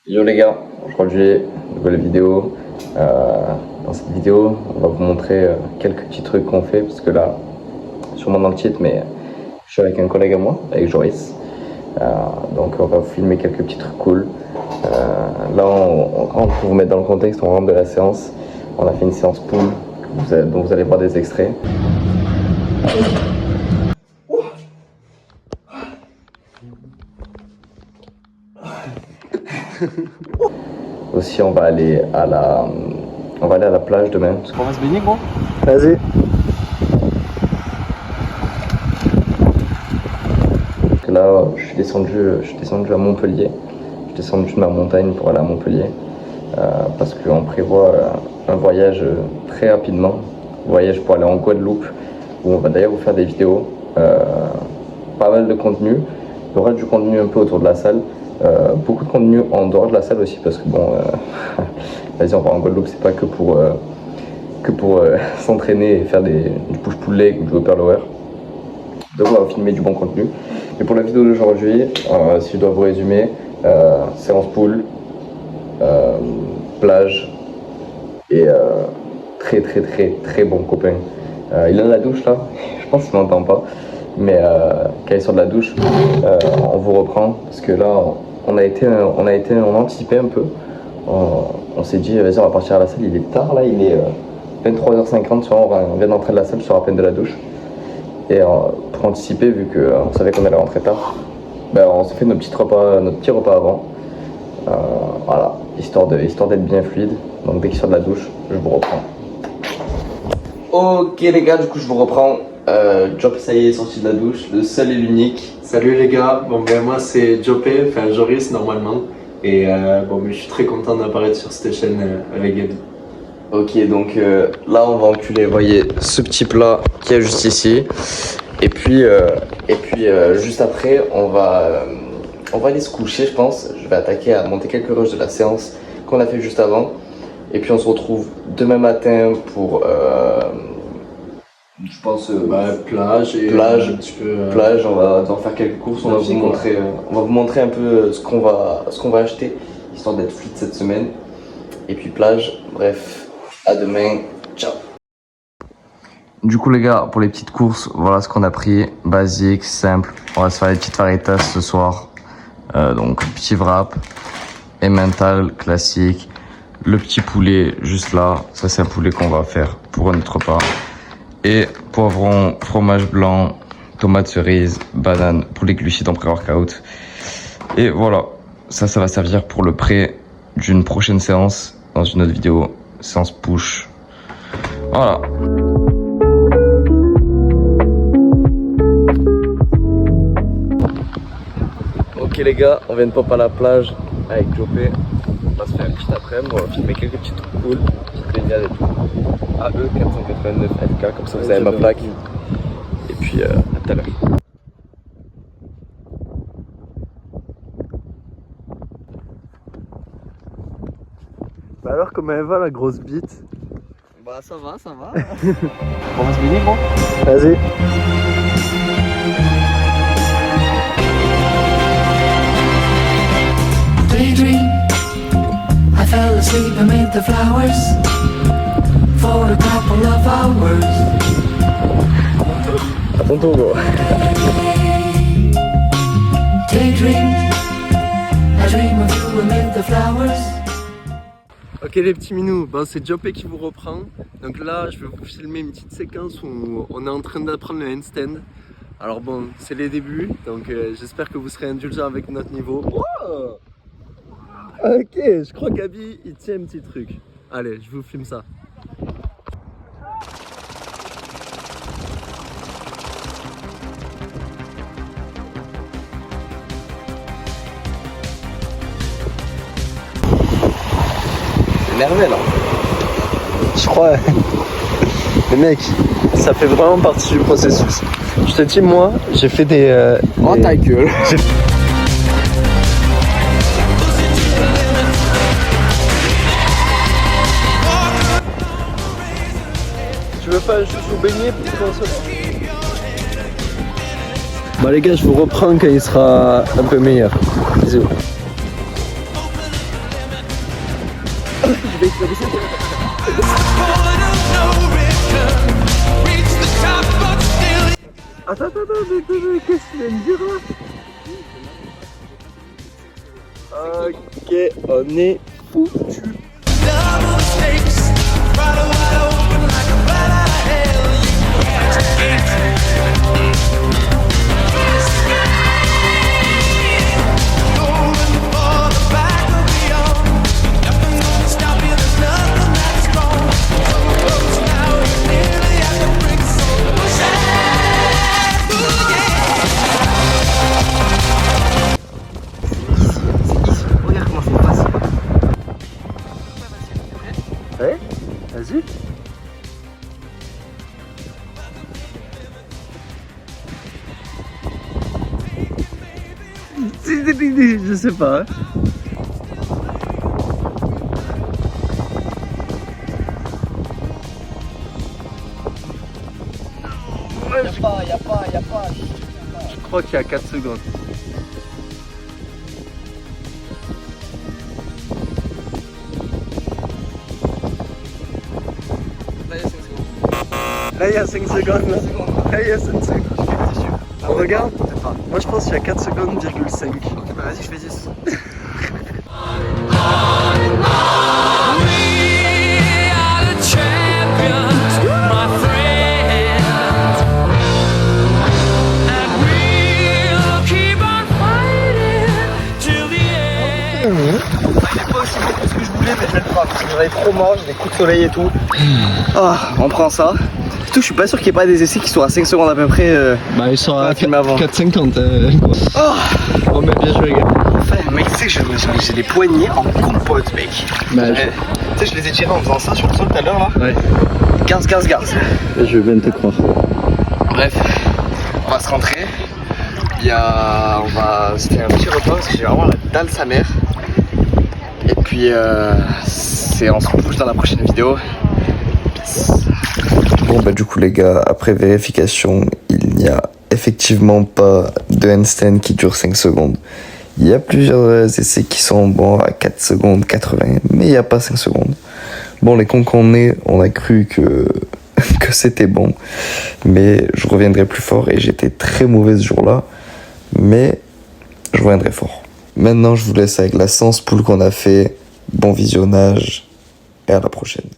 Yo les gars, aujourd'hui, nouvelle vidéo. Dans cette vidéo, on va vous montrer quelques petits trucs qu'on fait, parce que là, sûrement dans le titre, mais je suis avec un collègue à moi, avec Joris. Donc on va vous filmer quelques petits trucs cool. Là, pour vous mettre dans le contexte, on rentre de la séance. On a fait une séance pool, dont vous allez voir des extraits. Aussi, on va aller à la plage demain. On va se baigner, gros? Vas-y. Là, je suis descendu à Montpellier. Je suis descendu de ma montagne pour aller à Montpellier. Parce qu'on prévoit un voyage très rapidement. Un voyage pour aller en Guadeloupe, où on va d'ailleurs vous faire des vidéos. Pas mal de contenu. Il y aura du contenu un peu autour de la salle. Beaucoup de contenu en dehors de la salle aussi, parce que bon, vas-y, on va en Guadeloupe, c'est pas que pour s'entraîner et faire du push-pull leg ou du upper lower. Donc on va filmer du bon contenu. Et pour la vidéo d'aujourd'hui, si je dois vous résumer, séance pool, plage et très bon copain. Il est dans la douche là, je pense qu'il m'entend pas, mais quand il sort de la douche, on vous reprend, parce que là on a anticipé un peu. On s'est dit vas-y, on va partir à la salle, il est tard là, il est 23h50, on vient d'entrer de la salle, je sors à peine de la douche. Et pour anticiper, vu qu'on savait qu'on allait rentrer tard, on s'est fait notre petit repas avant. Voilà, histoire d'être bien fluide. Donc dès qu'il sort de la douche, je vous reprends. Ok les gars, du coup je vous reprends. Job, ça y est, sorti de la douche, le seul et l'unique. Salut les gars, moi c'est Jopé, enfin Joris normalement. Et mais je suis très content d'apparaître sur cette chaîne avec Gabi. Ok, donc là on va enculer, voyez ce petit plat qui est juste ici. Et puis juste après on va aller se coucher, je pense. Je vais attaquer à monter quelques rushs de la séance qu'on a fait juste avant. Et puis on se retrouve demain matin pour je pense plage, on va faire quelques courses, on va vous montrer un peu ce qu'on va acheter, histoire d'être fluide cette semaine. Et puis plage, bref, à demain, ciao. Du coup les gars, pour les petites courses, voilà ce qu'on a pris, basique, simple. On va se faire les petites faritas ce soir. Donc petit wrap, emmental classique, le petit poulet juste là, ça c'est un poulet qu'on va faire pour notre repas. Et poivron, fromage blanc, tomates cerises, banane pour les glucides en pré-workout. Et voilà, ça va servir pour le pré d'une prochaine séance dans une autre vidéo, séance push. Voilà. Ok les gars, on vient de pop à la plage avec Jopé. On va se faire une petite après-midi, on va filmer quelques petits trucs cool, petites baignades et tout. AE 489 FK, comme ça vous avez ma plaque. Et puis à tout à l'heure. Bah alors comment elle va la grosse bite? Bah ça va. On va se baigner, gros? Vas-y. Daydream, I fell asleep amid the flowers for a couple of hours. À ton tour gros. Daydream, I dream of you amid the flowers. Ok les petits minous, c'est Jopé qui vous reprend. Donc là je vais vous filmer une petite séquence où on est en train d'apprendre le handstand. Alors c'est les débuts, donc j'espère que vous serez indulgents avec notre niveau. Wow, ok, je crois que Gabi il tient un petit truc. Allez, je vous filme ça. Énervé là. Je crois. Mais mec, ça fait vraiment partie du processus. Je te dis, moi, j'ai fait des... Ta gueule. Tu veux pas juste vous baigner pour commencer? Bah les gars, je vous reprends quand il sera un peu meilleur. Bisous. vais exploser. Attends, qu'est-ce que tu viens de dire là? Ok, on est foutu. Ouais, vas-y. Je sais pas. Y'a pas. Je crois qu'il y a 4 secondes. Là il y a 5 secondes. Là il y a 5 secondes. On regarde. Moi je pense qu'il y a 4 secondes, ,5. Ok, bah vas-y, je fais 10. Mais je vais le prendre parce que j'en ai trop marre, j'ai des coups de soleil et tout. On prend ça. Surtout, je suis pas sûr qu'il n'y ait pas des essais qui sont à 5 secondes à peu près. Bah, ils sont à 4,50. Oh, mais bien joué, gars. Enfin, mec, tu sais que j'ai des poignets en compote, mec. Bah, tu sais, je les ai tirés en faisant ça sur le sol tout à l'heure là. Ouais. Garde. Je vais bien te croire. Bref, on va se rentrer. On va se faire un petit repas parce que j'ai vraiment la dalle sa mère. Et puis on se retrouve dans la prochaine vidéo. Bon bah du coup les gars, après vérification, il n'y a effectivement pas de handstand qui dure 5 secondes. Il y a plusieurs essais qui sont bons à 4 secondes 80, mais il n'y a pas 5 secondes. Bon, les cons qu'on est, on a cru que c'était bon, mais je reviendrai plus fort et j'étais très mauvais ce jour-là, mais je reviendrai fort. Maintenant, je vous laisse avec la séance pool qu'on a fait. Bon visionnage et à la prochaine.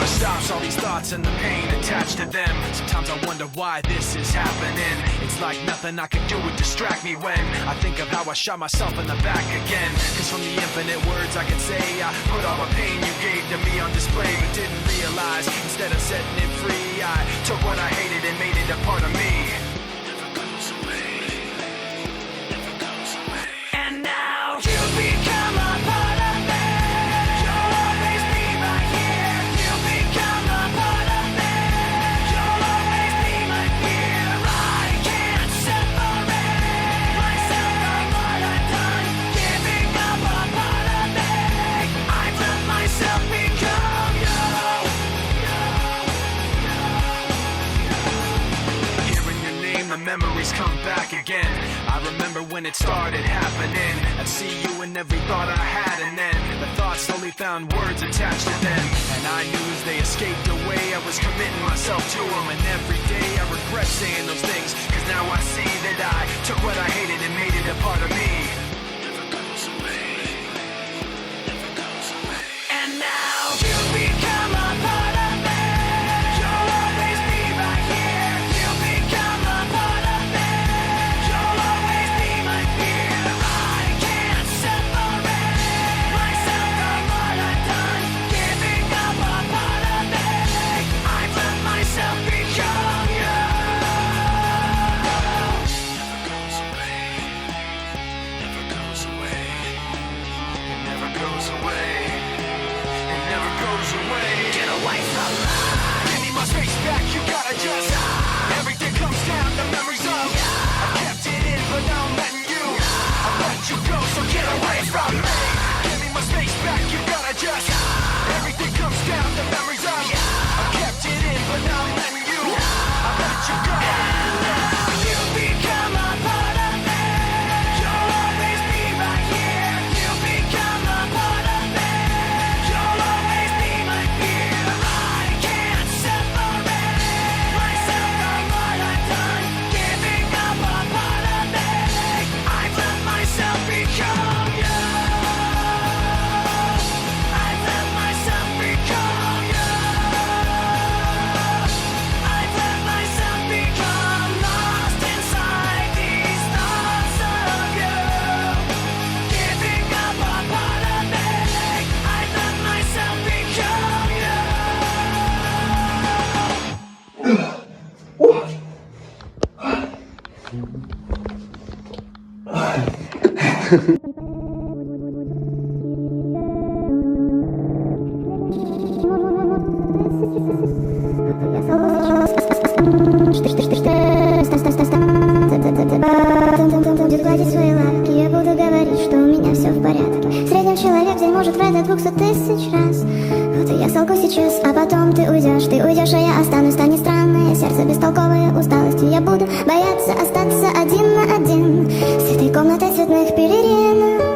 Stops all these thoughts and the pain attached to them. Sometimes I wonder why this is happening. It's like nothing I can do would distract me when I think of how I shot myself in the back again. Cause from the infinite words I can say, I put all the pain you gave to me on display, but didn't realize instead of setting it free, I took what I hated and made it a part of me. Never goes away. Never goes away. And now you become a part of me. You'll always be right here. You become a part of me. You'll always be my fear. I can't separate myself from what I've done. Giving up a part of me. I let myself become you. Hearing your name, the memories come back again. I remember when it started happening. I'd see you in every thought I had, and then the thoughts slowly found words attached to them. And I knew as they escaped away, I was committing myself to them. And every day I regret saying those things, cause now I see that I took what I hated and made it a part of me. Never goes away. Never goes away. And now you become a part of me. You'll always be right here. You become a part of me. You'll always be my fear. I can't separate myself from what I've done. Giving up a part of me. I let myself become you. Never goes away. Never goes away. It never goes away. It never goes away. Get away from me. Give me my space back. You gotta just everything. Будет гладить свои лапки, я буду говорить, что у меня все в порядке. В среднем человек день может врать до 200 000 раз. Вот и я солгу сейчас, а потом ты уйдешь, а я останусь. Станет странное сердце бестолковое усталостью. Я буду бояться остаться один на один с этой комнатой цветных пелерин.